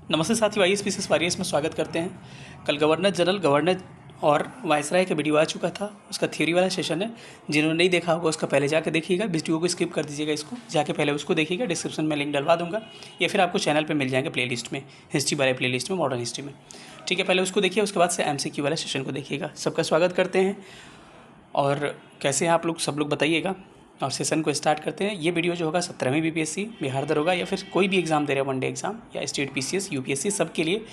नमस्ते साथियों, आइए स्पीसीस वॉरियर्स में स्वागत करते हैं। कल गवर्नर जनरल गवर्नर और वायसराय का वीडियो आ चुका था, उसका थ्योरी वाला सेशन है। जिन्होंने नहीं देखा होगा उसका पहले जाकर देखिएगा, वीडियो को स्किप कर दीजिएगा, इसको जाके पहले उसको देखिएगा। डिस्क्रिप्शन में लिंक डलवा दूंगा या फिर आपको चैनल पर मिल जाएंगे प्लेलिस्ट में, हिस्ट्री वाले प्लेलिस्ट में, मॉडर्न हिस्ट्री में। ठीक है, पहले उसको देखिए, उसके बाद से MCQ वाला सेशन को देखिएगा। सबका स्वागत करते हैं। और कैसे हैं आप लोग, सब लोग बताइएगा। और सेशन को स्टार्ट करते हैं। ये वीडियो जो होगा 17वीं BPSC बिहार दरोगा या फिर कोई भी एग्ज़ाम दे रहे हैं, वनडे एग्ज़ाम या स्टेट PCS UPSC, सबके लिए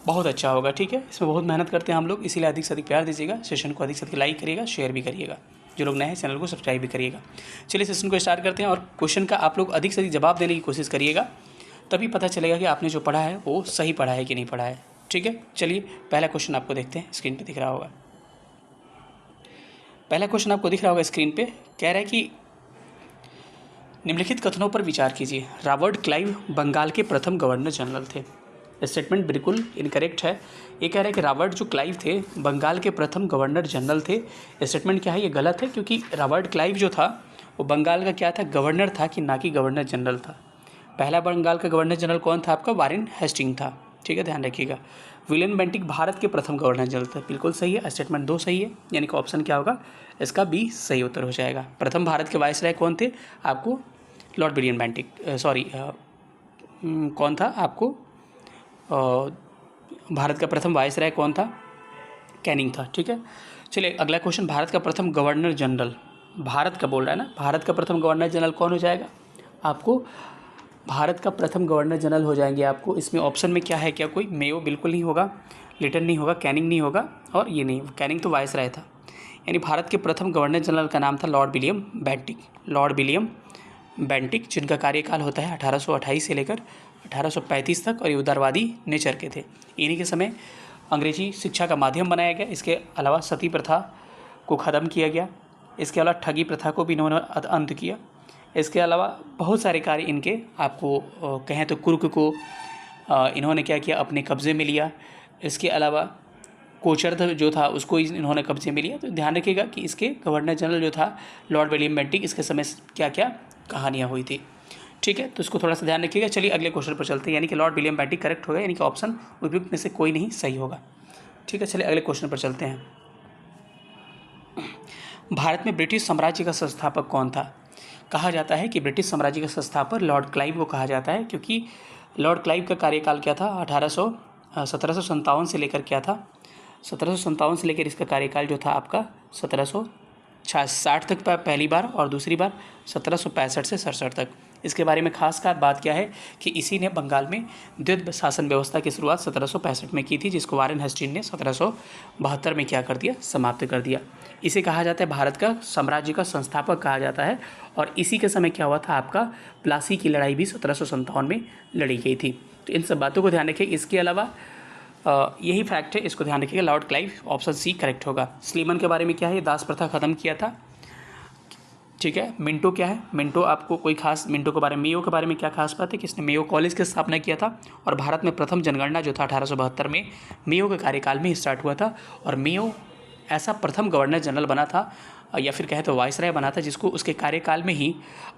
बहुत अच्छा होगा। ठीक है, इसमें बहुत मेहनत करते हैं हम लोग, इसीलिए अधिक से अधिक प्यार दीजिएगा। सेशन को अधिक से अधिक लाइक करिएगा, शेयर भी करिएगा। जो लोग नए हैं चैनल को सब्सक्राइब भी करिएगा। चलिए सेशन को स्टार्ट करते हैं। और क्वेश्चन का आप लोग अधिक से अधिक जवाब देने की कोशिश करिएगा, तभी पता चलेगा कि आपने जो पढ़ा है वो सही पढ़ा है कि नहीं पढ़ा है। ठीक है, चलिए पहला क्वेश्चन आपको देखते हैं। स्क्रीन पर दिख रहा होगा, पहला क्वेश्चन आपको दिख रहा होगा स्क्रीन पे। कह रहा है कि निम्नलिखित कथनों पर विचार कीजिए। रॉबर्ट क्लाइव बंगाल के प्रथम गवर्नर जनरल थे। स्टेटमेंट बिल्कुल इनकरेक्ट है। ये कह रहा है कि रॉबर्ट जो क्लाइव थे बंगाल के प्रथम गवर्नर जनरल थे। स्टेटमेंट क्या है, ये गलत है, क्योंकि रॉबर्ट क्लाइव जो था वो बंगाल का क्या था, गवर्नर था, कि ना कि गवर्नर जनरल था। पहला बंगाल का गवर्नर जनरल कौन था आपका, वारेन हेस्टिंग था। ठीक है, ध्यान रखिएगा। विलियम बेंटिक भारत के प्रथम गवर्नर जनरल थे। बिल्कुल सही है, स्टेटमेंट 2 सही है, यानी कि ऑप्शन क्या होगा, इसका B सही उत्तर हो जाएगा। प्रथम भारत के वायसराय कौन थे आपको, लॉर्ड विलियम बेंटिक। कौन था आपको, भारत का प्रथम वायसराय कौन था, कैनिंग था। ठीक है, चलिए अगला क्वेश्चन। भारत का प्रथम गवर्नर जनरल, भारत का बोल रहा है ना, भारत का प्रथम गवर्नर जनरल कौन हो जाएगा आपको, भारत का प्रथम गवर्नर जनरल हो जाएंगे आपको। इसमें ऑप्शन में क्या है, क्या कोई, मेयो बिल्कुल नहीं होगा, लिटन नहीं होगा, कैनिंग नहीं होगा, और ये नहीं, कैनिंग तो वायसराय था। यानी भारत के प्रथम गवर्नर जनरल का नाम था Lord William Bentinck. Lord William Bentinck, जिनका कार्यकाल होता है 1828 से लेकर 1835 तक, और ये उदारवादी नेचर के थे। इन्हीं के समय अंग्रेजी शिक्षा का माध्यम बनाया गया। इसके अलावा सती प्रथा को ख़त्म किया गया। इसके अलावा ठगी प्रथा को भी इन्होंने अंत किया। इसके अलावा बहुत सारे कार्य इनके, आपको कहें तो कुर्क को इन्होंने क्या किया, अपने कब्ज़े में लिया। इसके अलावा कोचर जो था उसको इन्होंने कब्जे में लिया। तो ध्यान रखिएगा कि इसके गवर्नर जनरल जो था लॉर्ड विलियम बेंटिक, इसके समय क्या क्या कहानियाँ हुई थी। ठीक है, तो इसको थोड़ा सा ध्यान रखिएगा। चलिए अगले क्वेश्चन पर चलते हैं। यानी कि लॉर्ड विलियम बेंटिक करेक्ट होगा, यानी कि ऑप्शन उपयुक्त में से कोई नहीं सही होगा। ठीक है, चलिए अगले क्वेश्चन पर चलते हैं। भारत में ब्रिटिश साम्राज्य का संस्थापक कौन था। कहा जाता है कि ब्रिटिश साम्राज्य का संस्थापक लॉर्ड क्लाइव को कहा जाता है, क्योंकि लॉर्ड क्लाइव का कार्यकाल क्या था, 1757 से लेकर क्या था, 1757 से लेकर इसका कार्यकाल जो था आपका 1760 तक पहली बार, और दूसरी बार 1765 से 67 तक। इसके बारे में खास बात क्या है कि इसी ने बंगाल में द्वैध शासन व्यवस्था की शुरुआत 1765 में की थी, जिसको वारेन हेस्टिंग ने 1772 में क्या कर दिया, समाप्त कर दिया। इसे कहा जाता है भारत का साम्राज्य का संस्थापक कहा जाता है। और इसी के समय क्या हुआ था आपका, प्लासी की लड़ाई भी 1757 में लड़ी गई थी। तो इन सब बातों को ध्यान रखिए। इसके अलावा यही फैक्ट है, इसको ध्यान रखिएगा। Lord Clive, option C correct होगा। स्लीमन के बारे में क्या है, दास प्रथा खत्म किया था। ठीक है, मिंटो क्या है, मिंटो आपको कोई खास, मिंटो के बारे में, मेयो के बारे में क्या खास बात है कि इसने मेयो कॉलेज की स्थापना किया था। और भारत में प्रथम जनगणना जो था 1872 में मेयो के कार्यकाल में स्टार्ट हुआ था। और मेयो ऐसा प्रथम गवर्नर जनरल बना था, या फिर कहे तो वायसराय बना था, जिसको उसके कार्यकाल में ही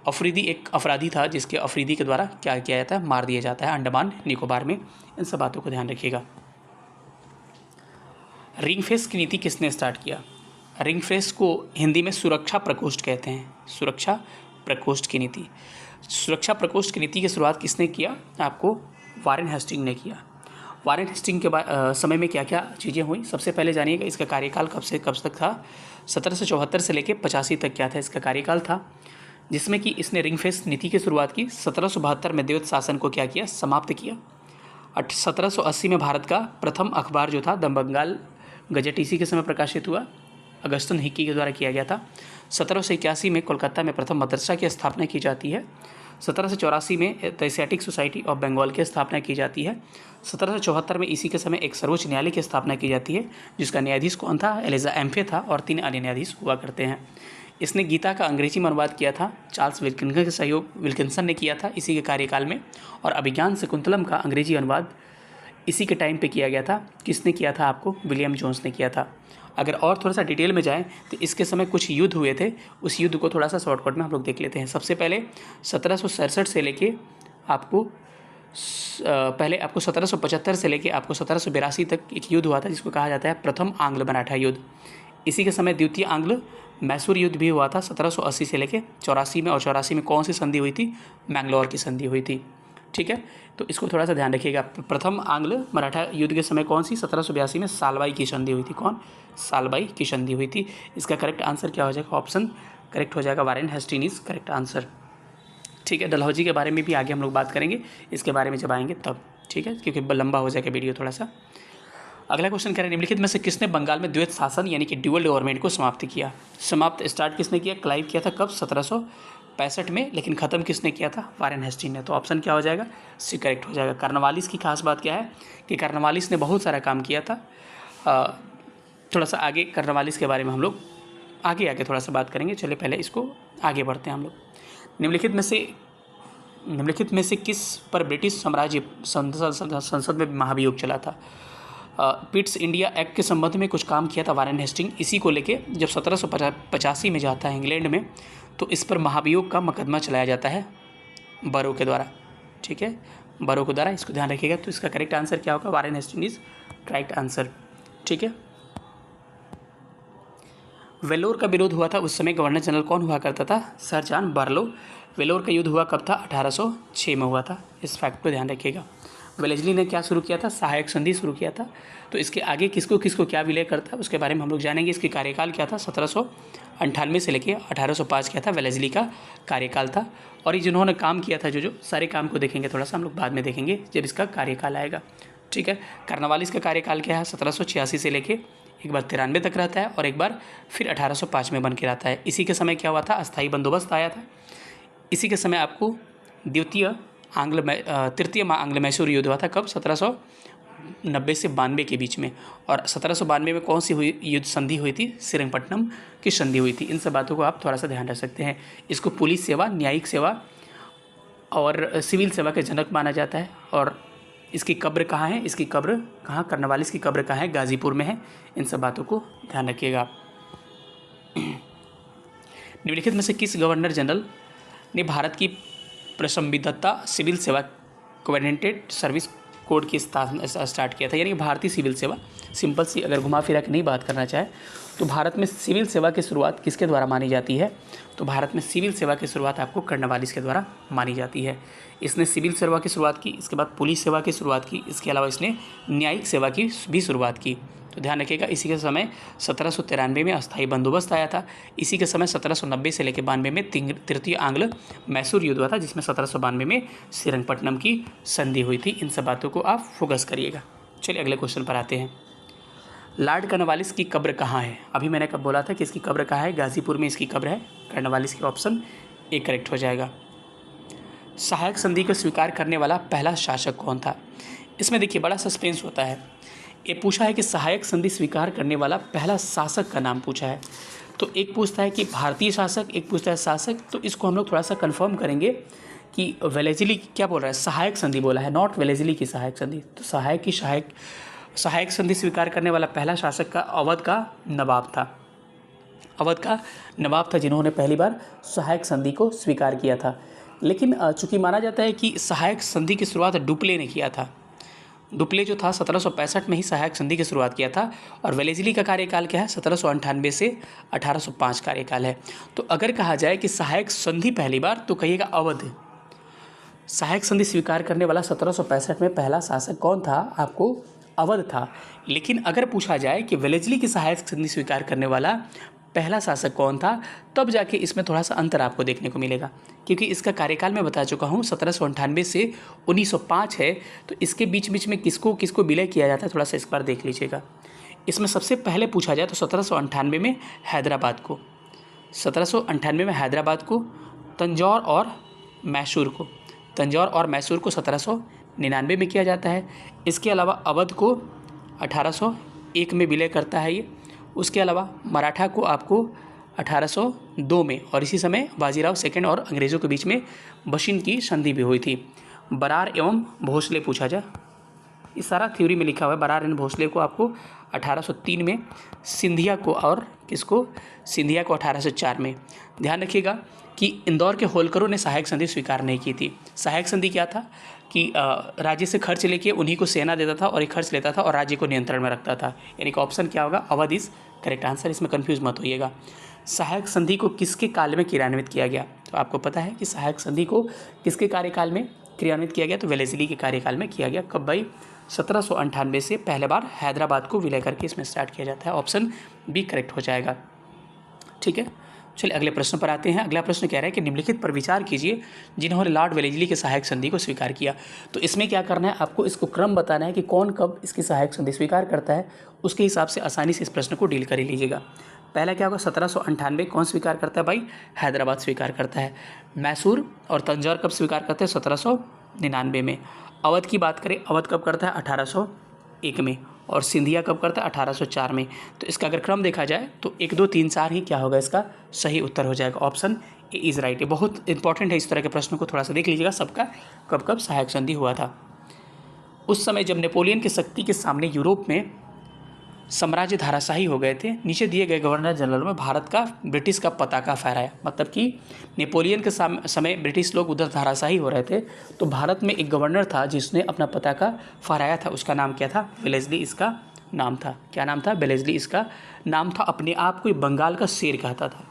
अफरीदी, एक अपराधी था जिसके अफरीदी के द्वारा क्या किया जाता है, मार दिया जाता है अंडमान निकोबार में। इन सब बातों को ध्यान रखिएगा। रिंग फेंस की नीति किसने स्टार्ट किया। रिंग फेंस को हिंदी में सुरक्षा प्रकोष्ठ कहते हैं। सुरक्षा प्रकोष्ठ की नीति, सुरक्षा प्रकोष्ठ की नीति की शुरुआत किसने किया आपको, वारेन हेस्टिंग ने किया। वारेन हेस्टिंग के समय में क्या क्या चीज़ें हुई, सबसे पहले जानिएगा इसका कार्यकाल कब से कब तक था। 1774 से लेकर 85 तक क्या था इसका कार्यकाल था, जिसमें कि इसने रिंग फेंस नीति की शुरुआत की। 1772 में द्वैध शासन को क्या किया, समाप्त किया। 1780 में भारत का प्रथम अखबार जो था द बंगाल गजट इसी के समय प्रकाशित हुआ, अगस्तन हिक्की के द्वारा किया गया था। 1781 में कोलकाता में प्रथम मदरसा की स्थापना की जाती है। 1784 में the Asiatic Society of Bengal की स्थापना की जाती है। 1774 में इसी के समय एक सर्वोच्च न्यायालय की स्थापना की जाती है, जिसका न्यायाधीश कौन था, एलिजा एम्फे था, और 3 अन्य न्यायाधीश हुआ करते हैं। इसने गीता का अंग्रेजी में अनुवाद किया था, चार्ल्स विल्किंसन के सहयोग विल्किंसन ने किया था इसी के कार्यकाल में। और अभिज्ञान शकुंतलम का अंग्रेजी अनुवाद इसी के टाइम पे किया गया था। किसने किया था आपको, विलियम जोन्स ने किया था। अगर और थोड़ा सा डिटेल में जाएं तो इसके समय कुछ युद्ध हुए थे, उस युद्ध को थोड़ा सा शॉर्टकट में हम लोग देख लेते हैं। सबसे पहले 1767 से लेके आपको पहले आपको 1775 से लेके आपको 1782 तक एक युद्ध हुआ था जिसको कहा जाता है प्रथम आंग्ल मराठा युद्ध। इसी के समय द्वितीय आंग्ल मैसूर युद्ध भी हुआ था 1780 से लेके 84 में, और 84 में कौन सी संधि हुई थी? मैंगलोर की संधि हुई थी। ठीक है, तो इसको थोड़ा सा ध्यान रखिएगा। प्रथम आंग्ल मराठा युद्ध के समय कौन सी? 1782 में सालबाई की संधि हुई थी। कौन? सालबाई की संधि हुई थी। इसका करेक्ट आंसर क्या हो जाएगा? ऑप्शन करेक्ट हो जाएगा, Warren Hastings is correct answer. ठीक है, डलहौजी के बारे में भी आगे हम लोग बात करेंगे, इसके बारे में जब आएंगे तब। ठीक है, क्योंकि लंबा हो जाएगा वीडियो थोड़ा सा। अगला क्वेश्चन कह रहे हैं निम्नलिखित में से किसने बंगाल में द्वैत शासन यानी कि ड्यूअल गवर्नमेंट को समाप्त किया? समाप्त स्टार्ट किसने किया? क्लाइव किया था। कब? 1765 में। लेकिन ख़त्म किसने किया था? वारेन हेस्टिंग ने। तो ऑप्शन क्या हो जाएगा? सी करेक्ट हो जाएगा। कार्नवालिस की खास बात क्या है कि कार्नवालिस ने बहुत सारा काम किया था। थोड़ा सा आगे कार्नवालिस के बारे में हम लोग आगे थोड़ा सा बात करेंगे। चलिए पहले इसको आगे बढ़ते हैं हम लोग। निम्नलिखित में से किस पर ब्रिटिश साम्राज्य संसद में महाभियोग चला था? पिट्स इंडिया एक्ट के संबंध में कुछ काम किया था वारेन हेस्टिंग। इसी को लेके जब 1785 में जाता है इंग्लैंड में, तो इस पर महाभियोग का मुकदमा चलाया जाता है बरो के द्वारा। ठीक है, बरो के द्वारा, इसको ध्यान रखिएगा। तो इसका करेक्ट आंसर क्या होगा? Warren Hastings is correct answer. ठीक है, वेलोर का विरोध हुआ था, उस समय गवर्नर जनरल कौन हुआ करता था? Sir John Barlow. वेलोर का युद्ध हुआ कब था? 1806 में हुआ था। इस फैक्ट को ध्यान रखिएगा। वेलेस्ली ने क्या शुरू किया था? सहायक संधि शुरू किया था। तो इसके आगे किसको किसको क्या विलय करता है उसके बारे में हम लोग जानेंगे। इसके कार्यकाल क्या था? 1798 से लेके 1805 क्या था? वेलेस्ली का कार्यकाल था। और ये जिन्होंने काम किया था, जो सारे काम को देखेंगे थोड़ा सा हम लोग बाद में देखेंगे जब इसका कार्यकाल आएगा। ठीक है, कार्नवालिस का कार्यकाल क्या है? 1786 से लेके एक बार 93 तक रहता है और एक बार फिर 1805 में बन के रहता है। इसी के समय क्या हुआ था? अस्थायी बंदोबस्त आया था। इसी के समय आपको तृतीय आंग्ल मैसूर युद्ध हुआ था। कब? 1790 से 92 के बीच में। और 1792 में कौन सी युद्ध संधि हुई थी? श्रीरंगपट्टनम की संधि हुई थी। इन सब बातों को आप थोड़ा सा ध्यान रख सकते हैं। इसको पुलिस सेवा, न्यायिक सेवा और सिविल सेवा के जनक माना जाता है। और इसकी कब्र कहाँ है? इसकी कब्र कहाँ? कार्नवालिस की कब्र कहाँ है? गाजीपुर में है। इन सब बातों को ध्यान रखिएगा आप। निम्नलिखित में से किस गवर्नर जनरल ने भारत की प्रसंविधता सिविल सेवा कोऑर्डिनेटेड सर्विस कोड की स्टार्ट किया था? यानी भारतीय सिविल सेवा, सिंपल सी अगर घुमा फिरा के नहीं बात करना चाहे तो भारत में सिविल सेवा की शुरुआत किसके द्वारा मानी जाती है? तो भारत में सिविल सेवा की शुरुआत आपको कार्नवालिस के द्वारा मानी जाती है। इसने सिविल सेवा की शुरुआत की, इसके बाद पुलिस सेवा की शुरुआत की, इसके अलावा इसने न्यायिक सेवा की भी शुरुआत की। तो ध्यान रखिएगा। इसी के समय 1793 में अस्थायी बंदोबस्त आया था। इसी के समय 1790 से लेकर 92 में तृतीय आंग्ल मैसूर युद्ध हुआ था, जिसमें 1792 में श्रीरंगपट्टनम की संधि हुई थी। इन सब बातों को आप फोकस करिएगा। चलिए अगले क्वेश्चन पर आते हैं। लॉर्ड कार्नवालिस की कब्र कहाँ है? अभी मैंने कब बोला था कि इसकी कब्र कहाँ है? गाजीपुर में इसकी कब्र है। कार्नवालिस की ऑप्शन ए करेक्ट हो जाएगा। सहायक संधि को स्वीकार करने वाला पहला शासक कौन था? इसमें देखिए बड़ा सस्पेंस होता है। ये पूछा है कि सहायक संधि स्वीकार करने वाला पहला शासक का नाम पूछा है। तो एक पूछता है कि भारतीय शासक, एक पूछता है शासक। तो इसको हम लोग थोड़ा सा कंफर्म करेंगे कि वेलेस्ली क्या बोल रहा है? सहायक संधि बोला है, नॉट वेलेस्ली की सहायक संधि। तो सहायक संधि स्वीकार करने वाला पहला शासक का अवध का नवाब था। अवध का नवाब था जिन्होंने पहली बार सहायक संधि को स्वीकार किया था। लेकिन चूंकि माना जाता है कि सहायक संधि की शुरुआत डुप्ले ने किया था। डुप्ले जो था 1765 में ही सहायक संधि की शुरुआत किया था। और वेलेस्ली का कार्यकाल क्या है? 1798 से 1805 कार्यकाल है। तो अगर कहा जाए कि सहायक संधि पहली बार, तो कहिएगा अवध। सहायक संधि स्वीकार करने वाला 1765 में पहला शासक कौन था? आपको अवध था। लेकिन अगर पूछा जाए कि वेलेस्ली की सहायक संधि स्वीकार करने वाला पहला शासक कौन था, तब जाके इसमें थोड़ा सा अंतर आपको देखने को मिलेगा, क्योंकि इसका कार्यकाल मैं बता चुका हूँ 1798 से 1905 है। तो इसके बीच बीच में किसको किसको विलय किया जाता है, थोड़ा सा इस बार देख लीजिएगा। इसमें सबसे पहले पूछा जाए तो 1798 में हैदराबाद को, 1798 में हैदराबाद को, तंजौर और मैसूर को, 1799 में किया जाता है। इसके अलावा अवध को 1801 में विलय करता है ये। उसके अलावा मराठा को आपको 1802 में, और इसी समय बाजीराव सेकंड और अंग्रेज़ों के बीच में बशिन की संधि भी हुई थी। बरार एवं भोसले पूछा जाए, इस सारा थ्योरी में लिखा हुआ है। बरार एवं भोसले को आपको 1803 में, सिंधिया को और किसको? सिंधिया को 1804 में। ध्यान रखिएगा कि इंदौर के होलकरों ने सहायक संधि स्वीकार नहीं की थी। सहायक संधि क्या था? कि राज्य से खर्च लेके उन्हीं को सेना देता था और एक खर्च लेता था और राज्य को नियंत्रण में रखता था। यानी कि ऑप्शन क्या होगा, अवध इज करेक्ट आंसर, इसमें कंफ्यूज मत होइएगा। सहायक संधि को किसके काल में क्रियान्वित किया गया? तो आपको पता है कि सहायक संधि को किसके कार्यकाल में क्रियान्वित किया गया? तो वेलेस्ली के कार्यकाल में किया गया। कब भाई? 1798 से पहले बार हैदराबाद को विलय करके इसमें स्टार्ट किया जाता है। ऑप्शन बी करेक्ट हो जाएगा। ठीक है, चलिए अगले प्रश्न पर आते हैं। अगला प्रश्न कह रहा है कि निम्नलिखित पर विचार कीजिए जिन्होंने लॉर्ड वेलेस्ली के सहायक संधि को स्वीकार किया। तो इसमें क्या करना है, आपको इसको क्रम बताना है कि कौन कब इसकी सहायक संधि स्वीकार करता है, उसके हिसाब से आसानी से इस प्रश्न को डील कर ही लीजिएगा। पहला क्या होगा, 1798 कौन स्वीकार करता है भाई? हैदराबाद स्वीकार करता है। मैसूर और तंजौर कब स्वीकार करते हैं? 1799 में। अवध की बात करें, अवध कब करता है? 1801 में। और सिंधिया कब करता है? 1804 में। तो इसका अगर क्रम देखा जाए तो 1 2 3 4 ही क्या होगा, इसका सही उत्तर हो जाएगा। Option A is right. ये बहुत इंपॉर्टेंट है, इस तरह के प्रश्नों को थोड़ा सा देख लीजिएगा, सबका कब कब सहायक संधि हुआ था। उस समय जब नेपोलियन की शक्ति के सामने यूरोप में साम्राज्य धाराशाही हो गए थे, नीचे दिए गए गवर्नर जनरल में भारत का ब्रिटिश का पताका फहराया। मतलब कि नेपोलियन के समय ब्रिटिश लोग उधर धाराशाही हो रहे थे, तो भारत में एक गवर्नर था जिसने अपना पताका फहराया था। उसका नाम क्या था? वेलेस्ली इसका नाम था। क्या नाम था? वेलेस्ली इसका नाम था। अपने आप को बंगाल का शेर कहता था।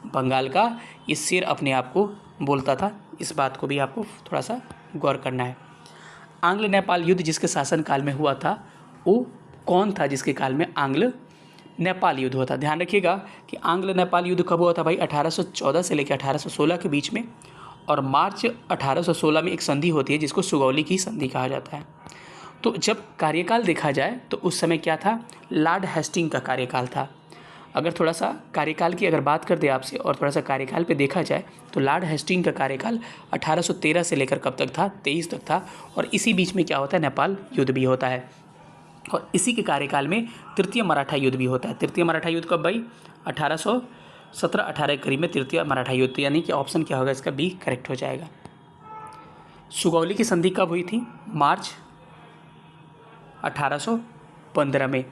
बंगाल का ये शेर अपने आप को बोलता था। इस बात को भी आपको थोड़ा सा गौर करना है। आंग्ल नेपाल युद्ध जिसके शासनकाल में हुआ था, वो कौन था जिसके काल में आंग्ल नेपाल युद्ध हुआ था? ध्यान रखिएगा कि आंग्ल नेपाल युद्ध कब हुआ था भाई? 1814 से लेकर 1816 के बीच में। और मार्च 1816 में एक संधि होती है जिसको सुगौली की संधि कहा जाता है। तो जब कार्यकाल देखा जाए तो उस समय क्या था? लॉर्ड हेस्टिंग का कार्यकाल था। अगर थोड़ा सा कार्यकाल की अगर बात कर दे आपसे और थोड़ा सा कार्यकाल पे देखा जाए तो लॉर्ड हेस्टिंग का कार्यकाल 1813 से लेकर कब तक था? 23 तक था। और इसी बीच में क्या होता है? नेपाल युद्ध भी होता है। और इसी के कार्यकाल में तृतीय मराठा युद्ध भी होता है। तृतीय मराठा युद्ध कब भाई? 1817-18 के करीब में तृतीय मराठा युद्ध। यानी कि ऑप्शन क्या होगा इसका? बी करेक्ट हो जाएगा। सुगौली की संधि कब हुई थी? मार्च 1815 में।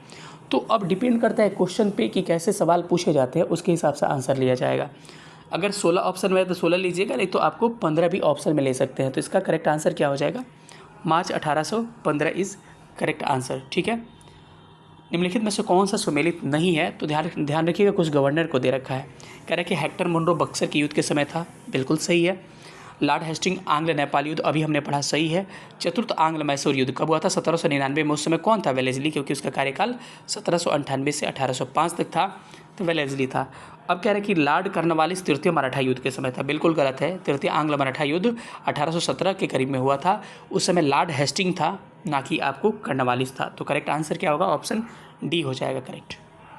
तो अब डिपेंड करता है क्वेश्चन पे कि कैसे सवाल पूछे जाते हैं, उसके हिसाब से आंसर लिया जाएगा। अगर 16 ऑप्शन में है तो 16 लीजिएगा, नहीं तो आपको 15 भी ऑप्शन में ले सकते हैं। तो इसका करेक्ट आंसर क्या हो जाएगा? मार्च 1815 इज़ करेक्ट आंसर। ठीक है, निम्नलिखित में से कौन सा सुमेलित नहीं है? तो ध्यान रखिएगा, कुछ गवर्नर को दे रखा है। कह रहा है कि हेक्टर मुनरो बक्सर के युद्ध के समय था, बिल्कुल सही है। लॉर्ड हेस्टिंग आंग्ल नेपाल युद्ध अभी हमने पढ़ा, सही है। चतुर्थ आंग्ल मैसूर युद्ध कब हुआ था? 1799 में। उस समय कौन था? वेलेस्ली, क्योंकि उसका कार्यकाल 1798 से 1805 तक था, तो वेलेस्ली था। अब कह रहे हैं कि लॉर्ड कर्नवालिस तृतीय मराठा युद्ध के समय था, बिल्कुल गलत है। तृतीय आंग्ल मराठा युद्ध 1817 के करीब में हुआ था। उस समय लॉर्ड हेस्टिंग था, ना कि आपको कर्नवालिस था। तो करेक्ट आंसर क्या होगा? ऑप्शन डी हो जाएगा करेक्ट।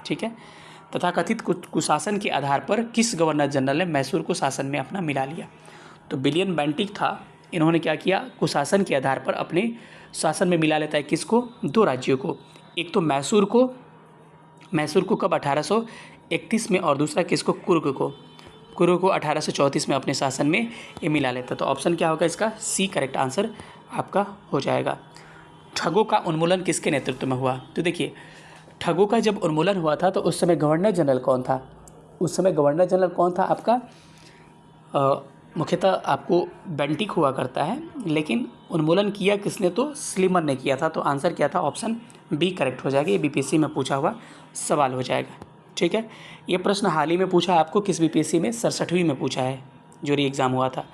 ठीक है, तथाकथित कुशासन के आधार पर किस गवर्नर जनरल ने मैसूर को शासन में अपना मिला लिया? तो विलियम बेंटिक था। इन्होंने क्या किया? कुशासन के आधार पर अपने शासन में मिला लेता है किसको? 2 राज्यों को। एक तो मैसूर को कब? 1831 में। और दूसरा किसको? कुर्ग को 1834 में अपने शासन में ये मिला लेता। तो ऑप्शन क्या होगा इसका? सी करेक्ट आंसर आपका हो जाएगा। ठगों का उन्मूलन किसके नेतृत्व में हुआ? तो देखिए, ठगों का जब उन्मूलन हुआ था तो उस समय गवर्नर जनरल कौन था? उस समय गवर्नर जनरल कौन था आपका? मुख्यतः आपको बेंटिक हुआ करता है, लेकिन उन्मूलन किया किसने? तो स्लीमन ने किया था। तो आंसर क्या था? ऑप्शन बी करेक्ट हो जाएगा। ये बीपीएससी में पूछा हुआ सवाल हो जाएगा। ठीक है, ये प्रश्न हाल ही में पूछा आपको किस बीपीएससी में? 67वीं में पूछा है, जो री एग्ज़ाम हुआ था।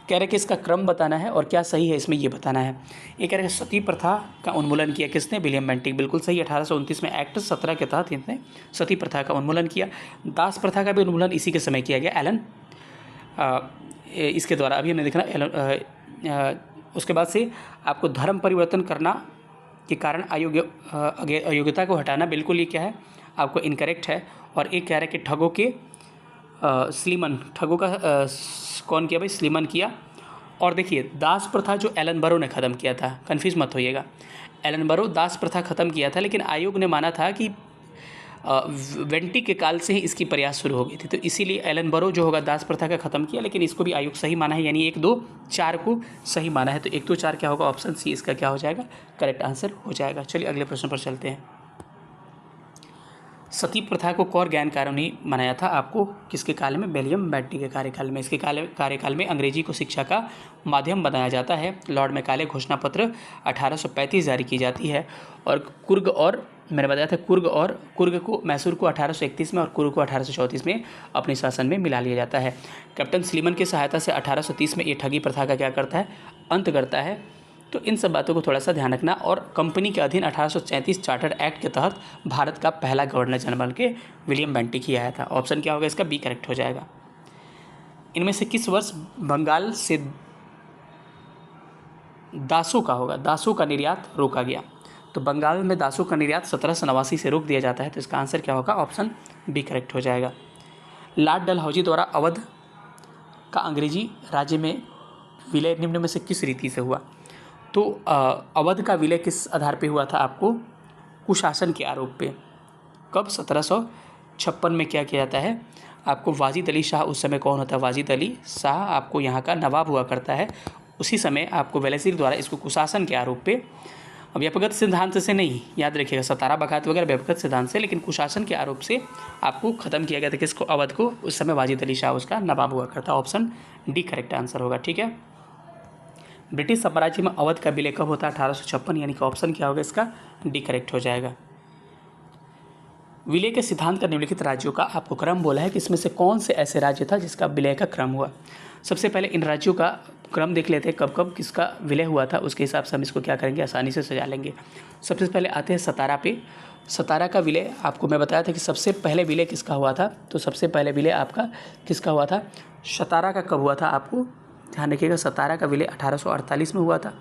कह रहे कि इसका क्रम बताना है और क्या सही है इसमें ये बताना है। ये कह रहे हैं सती प्रथा का उन्मूलन किया किसने? विलियम बेंटिक, बिल्कुल सही। 1829 में एक्ट 17 के तहत इन्होंने सती प्रथा का उन्मूलन किया। दास प्रथा का भी उन्मूलन इसी के समय किया गया, एलन इसके द्वारा। अभी हमने देखना उसके बाद से आपको धर्म परिवर्तन करना के कारण अयोग्यता को हटाना, बिल्कुल ये क्या है? आपको इनकरेक्ट है। और एक कह रहा है कि ठगों का कौन किया भाई? स्लीमन किया। और देखिए, दास प्रथा जो एलन बरो ने ख़त्म किया था, कन्फ्यूज मत होइएगा। एलन बरो दास प्रथा ख़त्म किया था, लेकिन आयोग ने माना था कि वेंटिक के काल से ही इसकी प्रयास शुरू हो गई थी। तो इसीलिए एलन बरो जो होगा दास प्रथा का ख़त्म किया, लेकिन इसको भी आयोग सही माना है, यानी 1 2 4 को सही माना है। तो 1 2 4 क्या होगा? ऑप्शन सी इसका क्या हो जाएगा? करेक्ट आंसर हो जाएगा। चलिए अगले प्रश्न पर चलते हैं। सती प्रथा को कौर ज्ञान कानूनी बनाया था आपको किसके काल में? विलियम बेंटिक के कार्यकाल में। इसके कार्यकाल में अंग्रेजी को शिक्षा का माध्यम बनाया जाता है। लॉर्ड मैकाले घोषणा पत्र 1835 जारी की जाती है और मैंने बताया था मैसूर को 1831 में और कुर्ग को 1834 में अपने शासन में मिला लिया जाता है। कैप्टन स्लीमन की सहायता से 1830 में ये ठगी प्रथा का क्या करता है? अंत करता है। तो इन सब बातों को थोड़ा सा ध्यान रखना। और कंपनी के अधीन 1837 चार्टर एक्ट के तहत भारत का पहला गवर्नर जनरल के विलियम बेंटिक ही आया था। ऑप्शन क्या होगा इसका? बी करेक्ट हो जाएगा। इनमें से किस वर्ष बंगाल से दासों का निर्यात रोका गया? तो बंगाल में दासों का निर्यात 1789 से रोक दिया जाता है। तो इसका आंसर क्या होगा? ऑप्शन बी करेक्ट हो जाएगा। लॉर्ड डलहौजी द्वारा अवध का अंग्रेजी राज्य में विलय निम्न में से किस रीति से हुआ? तो अवध का विलय किस आधार पे हुआ था? आपको कुशासन के आरोप पे। कब? 1756 में क्या किया जाता है? आपको वाजिद अली शाह, उस समय कौन होता है? वाजिद अली शाह आपको यहाँ का नवाब हुआ करता है। उसी समय आपको वेलेस्ली द्वारा इसको कुशासन के आरोप पे, व्यक्तिगत सिद्धांत से नहीं, याद रखिएगा, सतारा बगावत वगैरह व्यक्तिगत सिद्धांत से, लेकिन कुशासन के आरोप से आपको खत्म किया गया था किसको? अवध को। उस समय वाजिद अली शाह उसका नवाब हुआ करता। ऑप्शन डी करेक्ट आंसर होगा। ठीक है। ब्रिटिश साम्राज्य में अवध का विलय कब होता है? 1856, यानी कि ऑप्शन क्या होगा इसका? डी करेक्ट हो जाएगा। विलय के सिद्धांत का निम्नलिखित राज्यों का आपको क्रम बोला है कि इसमें से कौन से ऐसे राज्य था जिसका विलय का क्रम हुआ? सबसे पहले इन राज्यों का क्रम देख लेते हैं, कब कब किसका विलय हुआ था, उसके हिसाब से हम इसको क्या करेंगे? आसानी से सजा लेंगे। सबसे पहले आते हैं सतारा पे। सतारा का विलय आपको मैं बताया था कि सबसे पहले विलय किसका हुआ था? तो सबसे पहले विलय आपका किसका हुआ था? सतारा का कब हुआ था? आपको ध्यान रखिएगा, सतारा का विलय 1848 में हुआ था।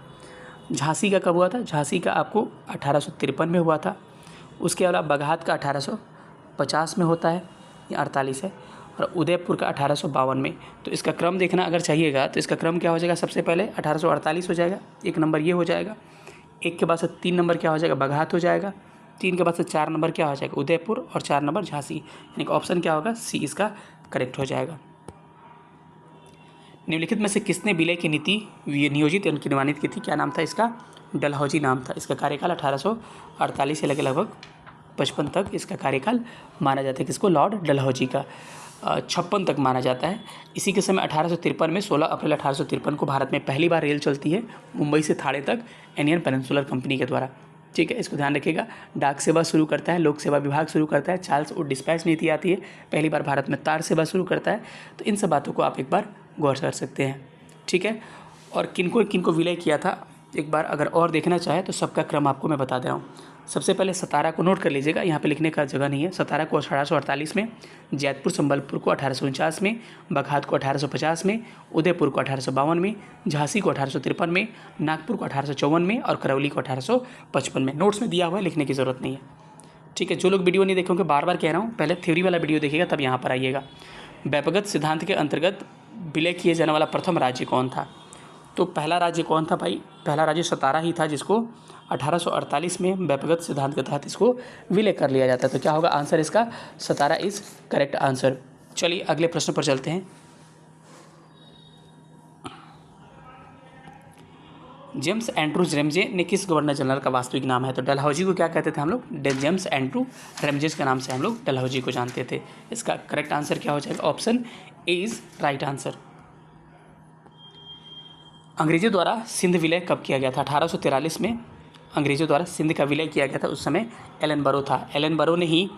झांसी का कब हुआ था? झांसी का आपको 1853 में हुआ था। उसके अलावा बगहात का 1850 में होता है, ये 48 है, और उदयपुर का 1852 में। तो इसका क्रम देखना अगर चाहिएगा तो इसका क्रम क्या हो जाएगा? सबसे पहले 1848 हो जाएगा, एक नंबर ये हो जाएगा, एक के बाद से 3 नंबर क्या हो जाएगा? बगहात हो जाएगा, 3 के बाद से 4 नंबर क्या हो जाएगा? उदयपुर, और 4 नंबर झांसी, यानी कि ऑप्शन क्या होगा? सी इसका करेक्ट हो जाएगा। निम्नलिखित में से किसने विलय की नीति नियोजित यानी क्रियान्वित की थी? क्या नाम था इसका? डलहौजी नाम था। इसका कार्यकाल 1848 से लगभग 55 तक इसका कार्यकाल माना जाता है। किसको? लॉर्ड डलहौजी का। 56 तक माना जाता है। इसी के समय 1853 में 16 अप्रैल 1853 को भारत में पहली बार रेल चलती है मुंबई से थाने तक, इंडियन पेनिनसुलर कंपनी के द्वारा। ठीक है, इसको ध्यान रखिएगा। डाक सेवा शुरू करता है, लोक सेवा विभाग शुरू करता है, चार्ल्स वुड डिस्पैच नीति आती है, पहली बार भारत में तार सेवा शुरू करता है। तो इन सब बातों को आप एक बार गौर कर सकते हैं। ठीक है, और किनको किनको विलय किया था एक बार अगर और देखना चाहे तो सबका क्रम आपको मैं बता दे रहा हूँ। सबसे पहले सतारा को नोट कर लीजिएगा, यहाँ पे लिखने का जगह नहीं है। सतारा को 1848 में, जैतपुर संबलपुर को 1849 में, बगहात को 1850 में, उदयपुर को 1852 में, झांसी को 1853 में, नागपुर को 1854 में और करौली को 1855 में। नोट्स में दिया हुआ है, लिखने की ज़रूरत नहीं है। ठीक है, जो लोग वीडियो नहीं देखेंगे, बार बार कह रहा हूँ, पहले थ्योरी वाला वीडियो देखिएगा तब यहाँ पर आइएगा। व्यक्तिगत सिद्धांत के अंतर्गत विलय किए जाने वाला प्रथम राज्य कौन था? तो पहला राज्य कौन था भाई? पहला राज्य सतारा ही था, जिसको 1848 में व्यक्तिगत सिद्धांत के तहत इसको विलय कर लिया जाता है। तो क्या होगा आंसर इसका? सतारा इज करेक्ट आंसर। चलिए अगले प्रश्न पर चलते हैं। जेम्स एंड्रूज रेमजे ने किस गवर्नर जनरल का वास्तविक नाम है? तो डलहौजी को क्या कहते थे हम लोग? जेम्स एंड्रू रेमजेस के नाम से हम लोग डलहौजी को जानते थे। इसका करेक्ट आंसर क्या हो जाएगा? Option A is right answer. अंग्रेजों द्वारा सिंध विलय कब किया गया था? 1843 में अंग्रेजों द्वारा सिंध का विलय किया गया था। उस समय एलन बरो था। एलन बरो ने ही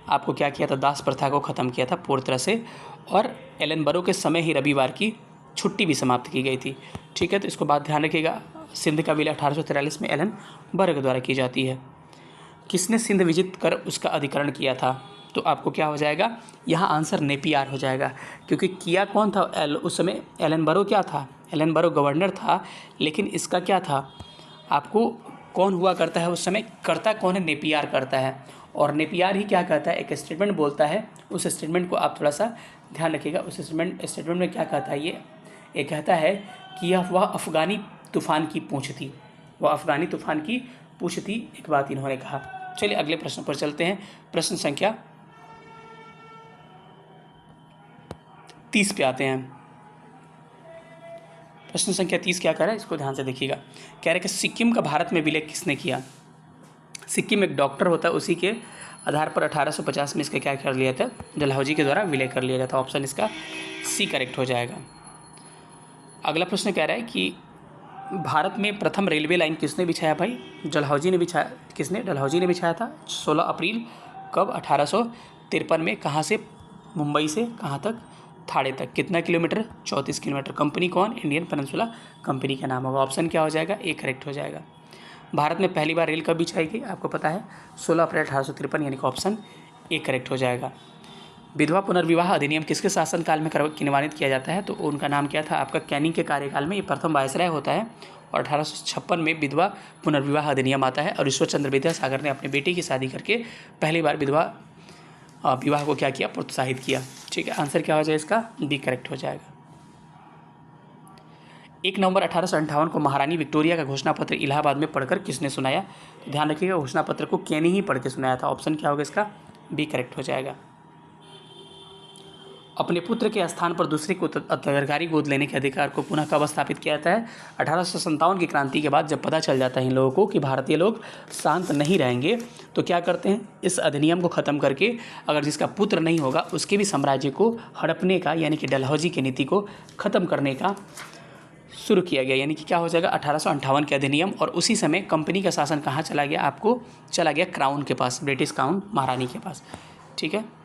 आपको क्या किया था? दास प्रथा को ख़त्म किया था पूरी तरह से, और एलन बरो के समय ही रविवार की छुट्टी भी समाप्त की गई थी। ठीक है, तो इसको बात ध्यान रखिएगा। सिंध का विलय 1843 में एलन बरो के द्वारा की जाती है। किसने सिंध विजित कर उसका अधिकरण किया था? तो आपको क्या हो जाएगा? यहाँ आंसर नेपियर हो जाएगा, क्योंकि किया कौन था उस समय? एलन बरो क्या था? एलन बरो गवर्नर था, लेकिन इसका क्या था? आपको कौन हुआ करता है उस समय? करता कौन है? नेपियर करता है। और नेपियर ही क्या कहता है? एक स्टेटमेंट बोलता है। उस स्टेटमेंट को आप थोड़ा सा ध्यान रखिएगा। उस स्टेटमेंट में क्या कहता है? ये कहता है कि वह अफ़गानी तूफ़ान की पूँछ थी। वह अफ़गानी तूफ़ान की पूँछ थी, एक बात इन्होंने कहा। चलिए अगले प्रश्न पर चलते हैं। प्रश्न संख्या 30 पे आते हैं। प्रश्न संख्या 30 क्या कह रहा है? इसको ध्यान से देखिएगा। कह रहा है कि सिक्किम का भारत में विलय किसने किया? सिक्किम एक डॉक्टर होता है, उसी के आधार पर 1850 में इसका क्या कर लिया था, डलहौजी के द्वारा विलय कर लिया जाता। ऑप्शन इसका सी करेक्ट हो जाएगा। अगला प्रश्न कह रहा है कि भारत में प्रथम रेलवे लाइन किसने बिछाया भाई, डलहौजी ने बिछाया। किसने, डलहौजी ने बिछाया था। 16 अप्रैल कब, 1853 में। कहाँ से, मुंबई से कहाँ तक, थाड़े तक। कितना किलोमीटर, 34 किलोमीटर। कंपनी कौन, इंडियन पेनिनसुला कंपनी का नाम होगा। ऑप्शन क्या हो जाएगा, ए करेक्ट हो जाएगा। भारत में पहली बार रेल कब बिछाई गई, आपको पता है 16 अप्रैल 1853, यानी कि ऑप्शन ए करेक्ट हो जाएगा। विधवा पुनर्विवाह अधिनियम किसके शासनकाल में क्रियान्वित किया जाता है, तो उनका नाम क्या था आपका, कैनिंग के कार्यकाल में। ये प्रथम वायसराय होता है और 1856 में विधवा पुनर्विवाह अधिनियम आता है और ईश्वर चंद्र विद्यासागर ने अपनी बेटी की शादी करके पहली बार विधवा विवाह को क्या किया, प्रोत्साहित किया। ठीक है, आंसर क्या हो जाएगा इसका, बी करेक्ट हो जाएगा। 1 नवंबर 1858 को महारानी विक्टोरिया का घोषणा पत्र इलाहाबाद में पढ़कर किसने सुनाया, तो ध्यान रखिएगा घोषणा पत्र को कैनी ही पढ़ के सुनाया था। ऑप्शन क्या होगा इसका, बी करेक्ट हो जाएगा। अपने पुत्र के स्थान पर दूसरे को उत्तराधिकारी गोद लेने के अधिकार को पुनः कब स्थापित किया जाता है, 1857 की क्रांति के बाद। जब पता चल जाता है इन लोगों को कि भारतीय लोग शांत नहीं रहेंगे तो क्या करते हैं, इस अधिनियम को ख़त्म करके अगर जिसका पुत्र नहीं होगा उसके भी साम्राज्य को हड़पने का, यानी कि डलहौजी की नीति को ख़त्म करने का शुरू किया गया। यानी कि क्या हो जाएगा, 1858 के अधिनियम। और उसी समय कंपनी का शासन कहाँ चला गया, आपको चला गया क्राउन के पास, ब्रिटिश क्राउन महारानी के पास। ठीक है,